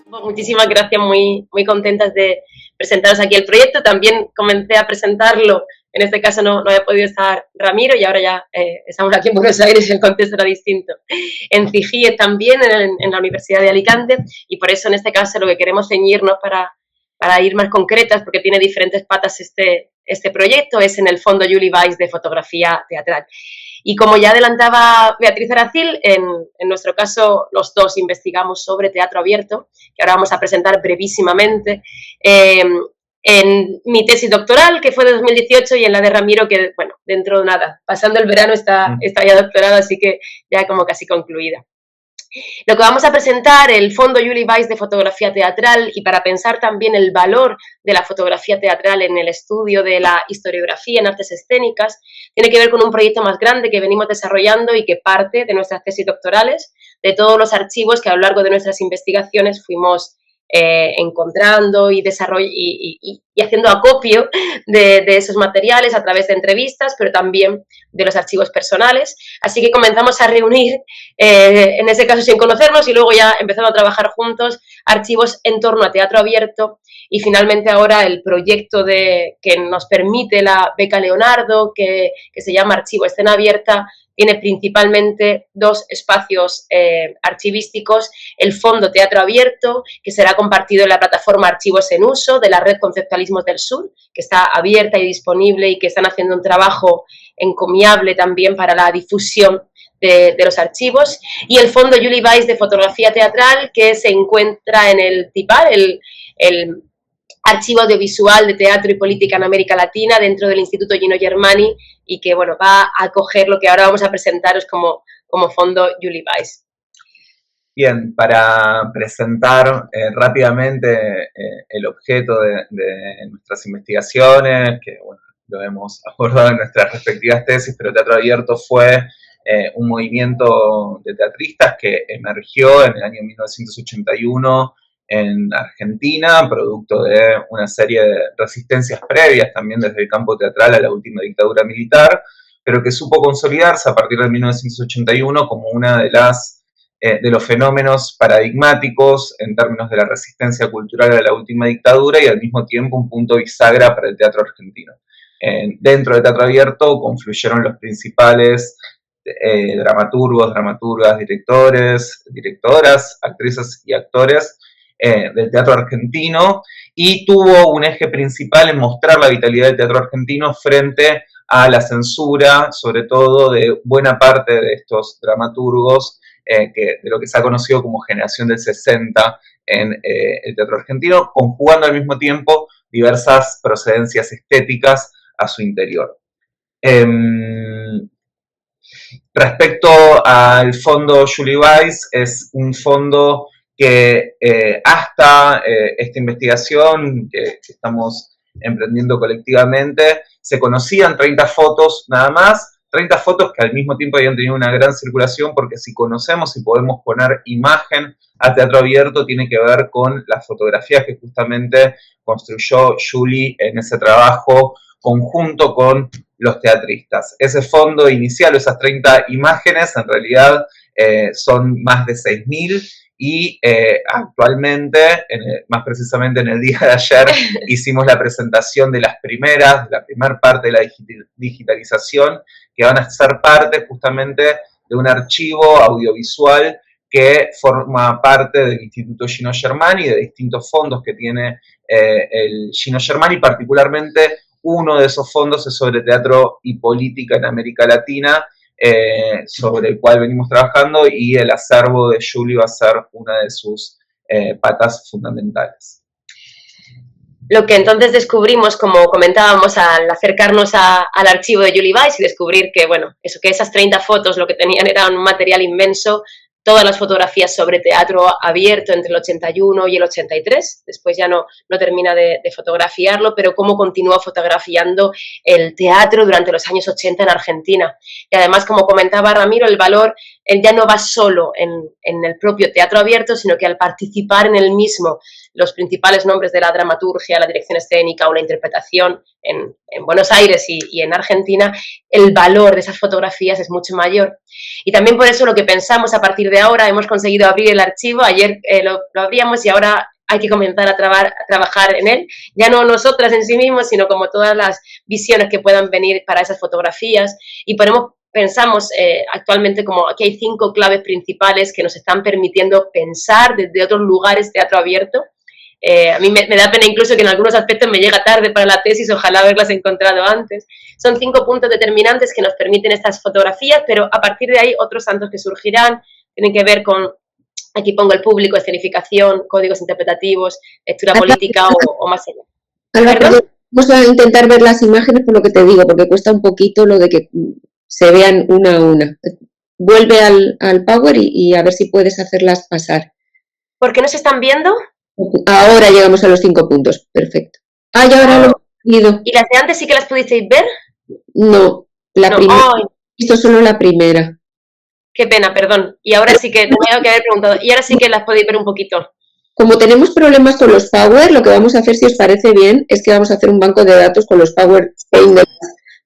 Muchísimas gracias, muy contentas de presentaros aquí el proyecto. También comencé a presentarlo, en este caso no había podido estar Ramiro y ahora ya estamos aquí en Buenos Aires, el contexto era distinto. En CIGIE también, en la Universidad de Alicante, y por eso en este caso lo que queremos ceñirnos para ir más concretas, porque tiene diferentes patas este proyecto, es en el Fondo Julie Weiss de Fotografía Teatral. Y como ya adelantaba Beatriz Aracil, en nuestro caso los dos investigamos sobre teatro abierto, que ahora vamos a presentar brevísimamente, en mi tesis doctoral, que fue de 2018, y en la de Ramiro, que, bueno, dentro de nada, pasando el verano está ya doctorado, así que ya como casi concluida. Lo que vamos a presentar, el Fondo Julie Weiss de Fotografía Teatral, y para pensar también el valor de la fotografía teatral en el estudio de la historiografía en artes escénicas, tiene que ver con un proyecto más grande que venimos desarrollando y que parte de nuestras tesis doctorales, de todos los archivos que a lo largo de nuestras investigaciones fuimos encontrando y haciendo acopio de esos materiales a través de entrevistas, pero también de los archivos personales. Así que comenzamos a reunir, en ese caso sin conocernos, y luego ya empezamos a trabajar juntos, archivos en torno a teatro abierto, y finalmente ahora el proyecto que nos permite la beca Leonardo, que se llama Archivo Escena Abierta, tiene principalmente dos espacios archivísticos: el Fondo Teatro Abierto, que será compartido en la plataforma Archivos en Uso de la Red Conceptualismos del Sur, que está abierta y disponible y que están haciendo un trabajo encomiable también para la difusión de los archivos, y el Fondo Julie Weiss de Fotografía Teatral, que se encuentra en el TIPAR, el Archivo Audiovisual de Teatro y Política en América Latina, dentro del Instituto Gino Germani, y que, bueno, va a acoger lo que ahora vamos a presentaros como Fondo Julie Weiss. Bien, para presentar rápidamente el objeto de nuestras investigaciones, que bueno, lo hemos abordado en nuestras respectivas tesis, pero Teatro Abierto fue un movimiento de teatristas que emergió en el año 1981 en Argentina, producto de una serie de resistencias previas también desde el campo teatral a la última dictadura militar, pero que supo consolidarse a partir de 1981 como una de los fenómenos paradigmáticos en términos de la resistencia cultural a la última dictadura y al mismo tiempo un punto bisagra para el teatro argentino. Dentro de Teatro Abierto confluyeron los principales dramaturgos, dramaturgas, directores, directoras, actrices y actores del teatro argentino, y tuvo un eje principal en mostrar la vitalidad del teatro argentino frente a la censura, sobre todo de buena parte de estos dramaturgos, de lo que se ha conocido como generación del 60 en el teatro argentino, conjugando al mismo tiempo diversas procedencias estéticas a su interior. Respecto al Fondo Julie Weiss, es un fondo que hasta esta investigación que estamos emprendiendo colectivamente, se conocían 30 fotos nada más, 30 fotos que al mismo tiempo habían tenido una gran circulación, porque si conocemos y podemos poner imagen a Teatro Abierto, tiene que ver con las fotografías que justamente construyó Julie en ese trabajo conjunto con los teatristas. Ese fondo inicial, esas 30 imágenes, en realidad son más de 6.000, y actualmente, más precisamente en el día de ayer, hicimos la presentación de la primera parte de la digitalización, que van a ser parte justamente de un archivo audiovisual que forma parte del Instituto Gino Germani, de distintos fondos que tiene el Gino Germani. Particularmente uno de esos fondos es sobre teatro y política en América Latina, sobre el cual venimos trabajando, y el acervo de Julie va a ser una de sus patas fundamentales. Lo que entonces descubrimos, como comentábamos, al acercarnos al archivo de Julie Weiss y descubrir que, bueno, que esas 30 fotos lo que tenían era un material inmenso, todas las fotografías sobre teatro abierto entre el 81 y el 83, después ya no termina de fotografiarlo, pero cómo continúa fotografiando el teatro durante los años 80 en Argentina. Y además, como comentaba Ramiro, el valor ya no va solo en el propio teatro abierto, sino que al participar en el mismo, los principales nombres de la dramaturgia, la dirección escénica o la interpretación en Buenos Aires y en Argentina, el valor de esas fotografías es mucho mayor. Y también por eso lo que pensamos a partir de ahora, hemos conseguido abrir el archivo, ayer lo abríamos y ahora hay que comenzar a trabajar en él, ya no nosotras en sí mismos, sino como todas las visiones que puedan venir para esas fotografías, y pensamos actualmente como aquí hay 5 claves principales que nos están permitiendo pensar desde otros lugares teatro abierto. A mí me da pena incluso que en algunos aspectos me llega tarde para la tesis, ojalá haberlas encontrado antes. Son 5 puntos determinantes que nos permiten estas fotografías, pero a partir de ahí otros tantos que surgirán tienen que ver con, aquí pongo el público, escenificación, códigos interpretativos, lectura política o más allá. Alba, vamos a intentar ver las imágenes por lo que te digo, porque cuesta un poquito lo de que se vean una a una. Vuelve al Power y a ver si puedes hacerlas pasar. ¿Por qué no se están viendo? Ahora llegamos a los 5 puntos, perfecto. Ah, y ahora lo hemos visto. ¿Y las de antes sí que las pudisteis ver? No, la primera. He visto solo la primera. Qué pena, perdón. Y ahora sí que tenía que haber preguntado. Y ahora sí que las podéis ver un poquito. Como tenemos problemas con los Power, lo que vamos a hacer, si os parece bien, es que vamos a hacer un banco de datos con los PowerPoint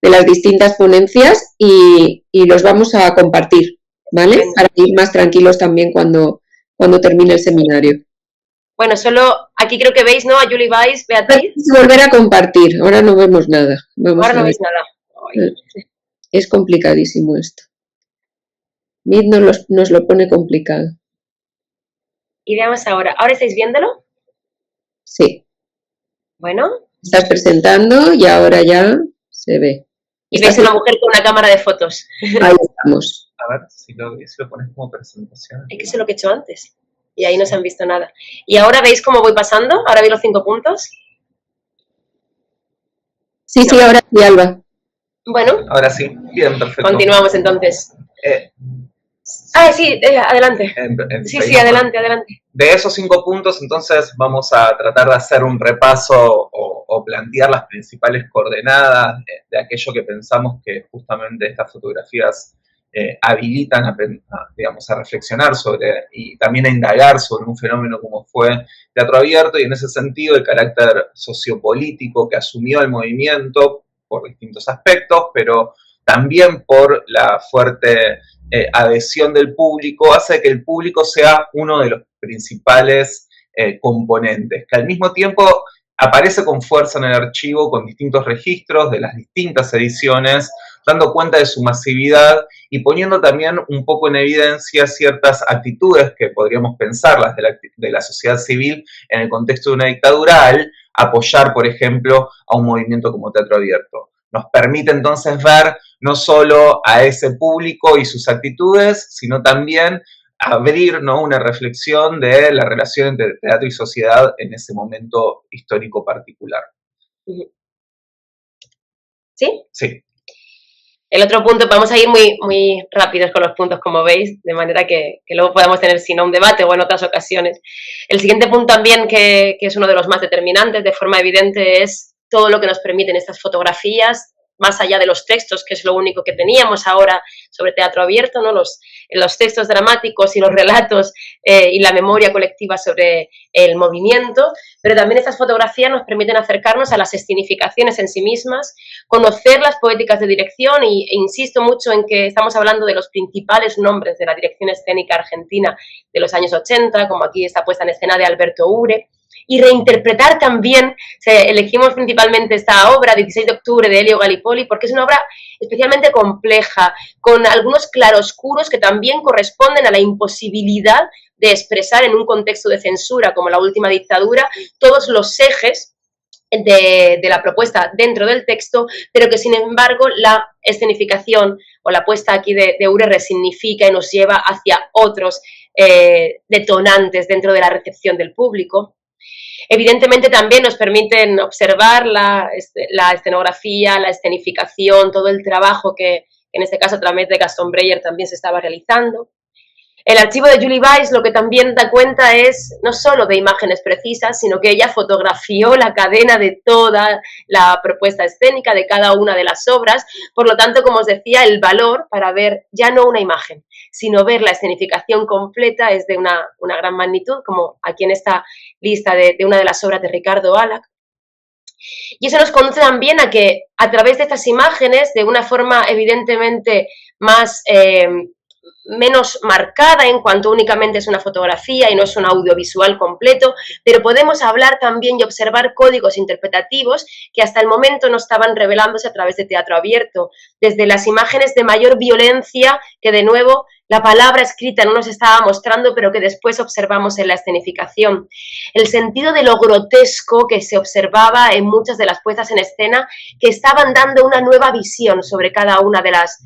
de las distintas ponencias y los vamos a compartir, ¿vale? Bueno. Para ir más tranquilos también cuando termine el seminario. Bueno, solo aquí creo que veis, ¿no? A Julie Weiss, Beatriz. Volver a compartir, ahora no vemos nada. Ahora no veis nada. Ay. Es complicadísimo esto. Meet nos lo pone complicado. Y veamos ahora. ¿Ahora estáis viéndolo? Sí. Bueno. Estás presentando y ahora ya se ve. Y veis una mujer con una cámara de fotos. Ahí estamos. A ver, si lo pones como presentación. Es que eso es lo que he hecho antes. Y ahí no se han visto nada. ¿Y ahora veis cómo voy pasando? ¿Ahora veis los 5 puntos? Sí, no. Sí, ahora sí, Alba. Bueno. Ahora sí. Bien, perfecto. Continuamos entonces. Sí, adelante. Sí, adelante. De esos 5 puntos, entonces, vamos a tratar de hacer un repaso o plantear las principales coordenadas de aquello que pensamos que justamente estas fotografías habilitan a reflexionar sobre y también a indagar sobre un fenómeno como fue teatro abierto, y en ese sentido el carácter sociopolítico que asumió el movimiento por distintos aspectos, pero también por la fuerte adhesión del público, hace que el público sea uno de los principales componentes, que al mismo tiempo aparece con fuerza en el archivo con distintos registros de las distintas ediciones, dando cuenta de su masividad y poniendo también un poco en evidencia ciertas actitudes que podríamos pensarlas de la sociedad civil en el contexto de una dictadura al apoyar, por ejemplo, a un movimiento como Teatro Abierto. Nos permite entonces ver no solo a ese público y sus actitudes, sino también abrir, ¿no?, una reflexión de la relación entre teatro y sociedad en ese momento histórico particular. ¿Sí? Sí. El otro punto, vamos a ir muy rápidos con los puntos, como veis, de manera que luego podamos tener, si no, un debate o en otras ocasiones. El siguiente punto también, que es uno de los más determinantes, de forma evidente, es todo lo que nos permiten estas fotografías, más allá de los textos, que es lo único que teníamos ahora sobre teatro abierto, ¿no? Los textos dramáticos y los relatos y la memoria colectiva sobre el movimiento, pero también estas fotografías nos permiten acercarnos a las escenificaciones en sí mismas, conocer las poéticas de dirección, e insisto mucho en que estamos hablando de los principales nombres de la dirección escénica argentina de los años 80, como aquí esta puesta en escena de Alberto Ure, y reinterpretar también, elegimos principalmente esta obra, 16 de octubre, de Elio Gallipoli, porque es una obra especialmente compleja, con algunos claroscuros que también corresponden a la imposibilidad de expresar en un contexto de censura como la última dictadura todos los ejes de la propuesta dentro del texto, pero que sin embargo la escenificación o la puesta aquí de Ure resignifica y nos lleva hacia otros detonantes dentro de la recepción del público. Evidentemente también nos permiten observar la escenografía, la escenificación, todo el trabajo que en este caso a través de Gaston Breyer también se estaba realizando. El archivo de Julie Weiss lo que también da cuenta es no solo de imágenes precisas, sino que ella fotografió la cadena de toda la propuesta escénica, de cada una de las obras. Por lo tanto, como os decía, el valor para ver ya no una imagen, sino ver la escenificación completa es de una gran magnitud, como aquí en esta lista de una de las obras de Ricardo Alac. Y eso nos conduce también a que a través de estas imágenes, de una forma evidentemente más menos marcada en cuanto únicamente es una fotografía y no es un audiovisual completo, pero podemos hablar también y observar códigos interpretativos que hasta el momento no estaban revelándose a través de teatro abierto, desde las imágenes de mayor violencia que de nuevo la palabra escrita no nos estaba mostrando, pero que después observamos en la escenificación. El sentido de lo grotesco que se observaba en muchas de las puestas en escena, que estaban dando una nueva visión sobre cada una de las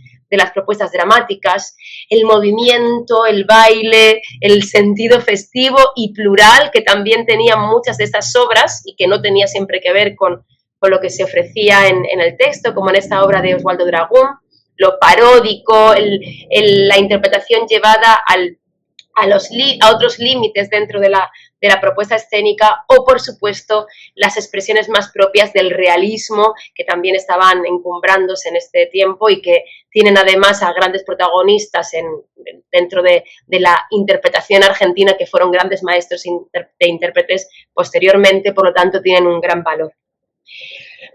propuestas dramáticas, el movimiento, el baile, el sentido festivo y plural que también tenían muchas de estas obras y que no tenía siempre que ver con lo que se ofrecía en el texto, como en esta obra de Oswaldo Dragún, lo paródico, la interpretación llevada a otros límites dentro de la propuesta escénica o, por supuesto, las expresiones más propias del realismo que también estaban encumbrándose en este tiempo y que tienen además a grandes protagonistas dentro de la interpretación argentina que fueron grandes maestros e intérpretes posteriormente, por lo tanto tienen un gran valor.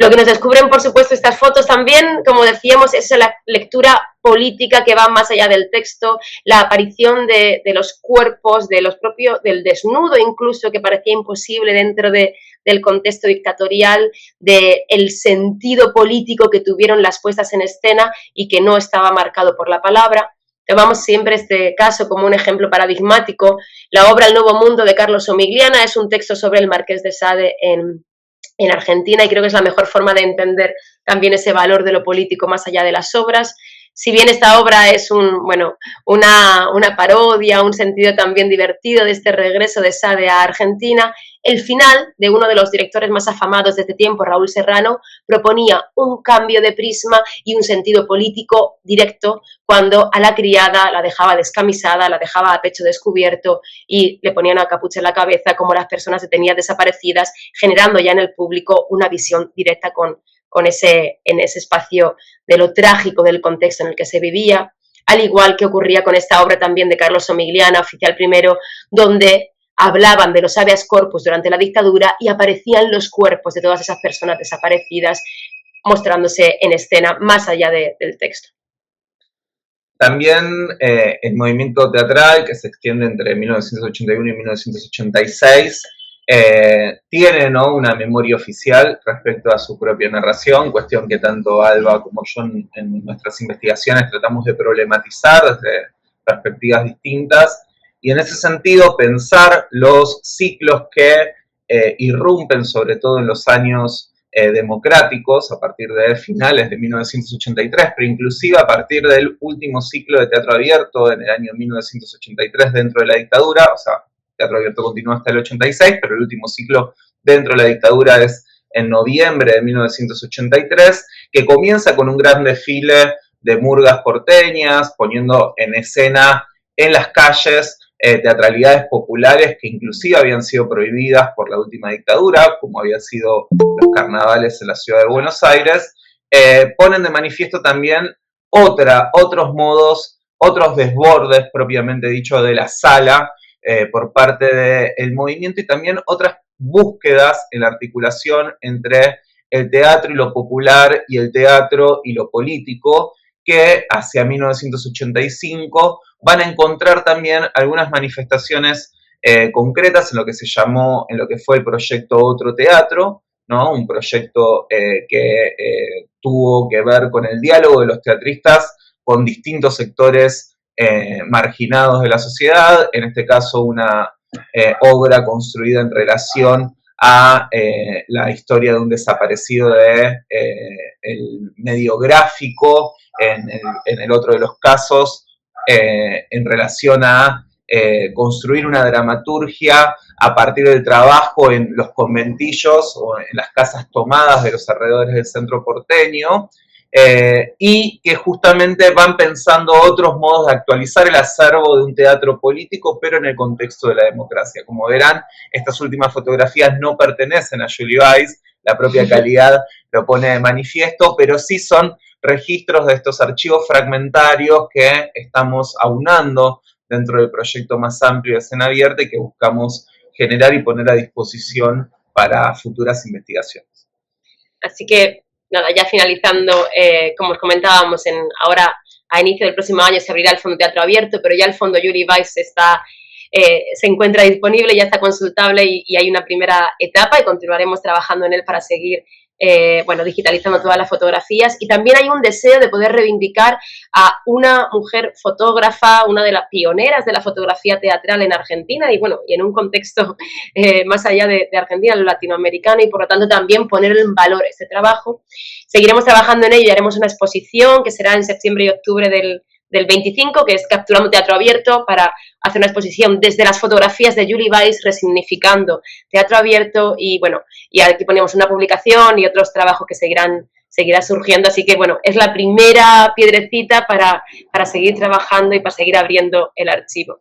Lo que nos descubren, por supuesto, estas fotos también, como decíamos, es la lectura política que va más allá del texto, la aparición de los cuerpos, del desnudo incluso, que parecía imposible dentro del contexto dictatorial, del sentido político que tuvieron las puestas en escena y que no estaba marcado por la palabra. Tomamos siempre este caso como un ejemplo paradigmático. La obra El Nuevo Mundo de Carlos Omigliana es un texto sobre el Marqués de Sade en Argentina y creo que es la mejor forma de entender también ese valor de lo político más allá de las obras. Si bien esta obra es una parodia, un sentido también divertido de este regreso de Sade a Argentina, el final de uno de los directores más afamados de este tiempo, Raúl Serrano, proponía un cambio de prisma y un sentido político directo cuando a la criada la dejaba descamisada, la dejaba a pecho descubierto y le ponían una capucha en la cabeza como las personas detenidas desaparecidas, generando ya en el público una visión directa en ese espacio de lo trágico del contexto en el que se vivía, al igual que ocurría con esta obra también de Carlos Omigliana, Oficial I, donde hablaban de los habeas corpus durante la dictadura y aparecían los cuerpos de todas esas personas desaparecidas mostrándose en escena más allá del texto. También el movimiento teatral, que se extiende entre 1981 y 1986, tiene, ¿no?, una memoria oficial respecto a su propia narración, cuestión que tanto Alba como yo en nuestras investigaciones tratamos de problematizar desde perspectivas distintas, y en ese sentido pensar los ciclos que irrumpen sobre todo en los años democráticos, a partir de finales de 1983, pero inclusive a partir del último ciclo de teatro abierto en el año 1983 dentro de la dictadura, o sea, teatro abierto continúa hasta el 86, pero el último ciclo dentro de la dictadura es en noviembre de 1983, que comienza con un gran desfile de murgas porteñas, poniendo en escena en las calles teatralidades populares que inclusive habían sido prohibidas por la última dictadura, como habían sido los carnavales en la ciudad de Buenos Aires, ponen de manifiesto también otros modos, otros desbordes propiamente dicho de la sala por parte del movimiento y también otras búsquedas en la articulación entre el teatro y lo popular y el teatro y lo político, que hacia 1985 van a encontrar también algunas manifestaciones concretas en lo que se llamó, en lo que fue el proyecto Otro Teatro, ¿no? Un proyecto que tuvo que ver con el diálogo de los teatristas con distintos sectores marginados de la sociedad, en este caso una obra construida en relación a la historia de un desaparecido el medio gráfico, en el otro de los casos, en relación a construir una dramaturgia a partir del trabajo en los conventillos o en las casas tomadas de los alrededores del centro porteño, y que justamente van pensando otros modos de actualizar el acervo de un teatro político, pero en el contexto de la democracia. Como verán, estas últimas fotografías no pertenecen a Julie Weiss, la propia calidad lo pone de manifiesto, pero sí son registros de estos archivos fragmentarios que estamos aunando dentro del proyecto más amplio de Escena Abierta y que buscamos generar y poner a disposición para futuras investigaciones. Así que, nada, ya finalizando, como os comentábamos, ahora a inicio del próximo año se abrirá el Fondo Teatro Abierto, pero ya el Fondo Julie Weiss se encuentra disponible, ya está consultable y hay una primera etapa y continuaremos trabajando en él para seguir digitalizando todas las fotografías. Y también hay un deseo de poder reivindicar a una mujer fotógrafa, una de las pioneras de la fotografía teatral en Argentina y en un contexto más allá de Argentina, lo latinoamericano, y por lo tanto también poner en valor este trabajo. Seguiremos trabajando en ello y haremos una exposición que será en septiembre y octubre del 25, que es Capturando Teatro Abierto, para hacer una exposición desde las fotografías de Julie Weiss, resignificando teatro abierto, y aquí ponemos una publicación y otros trabajos que seguirán surgiendo, así que es la primera piedrecita para seguir trabajando y para seguir abriendo el archivo.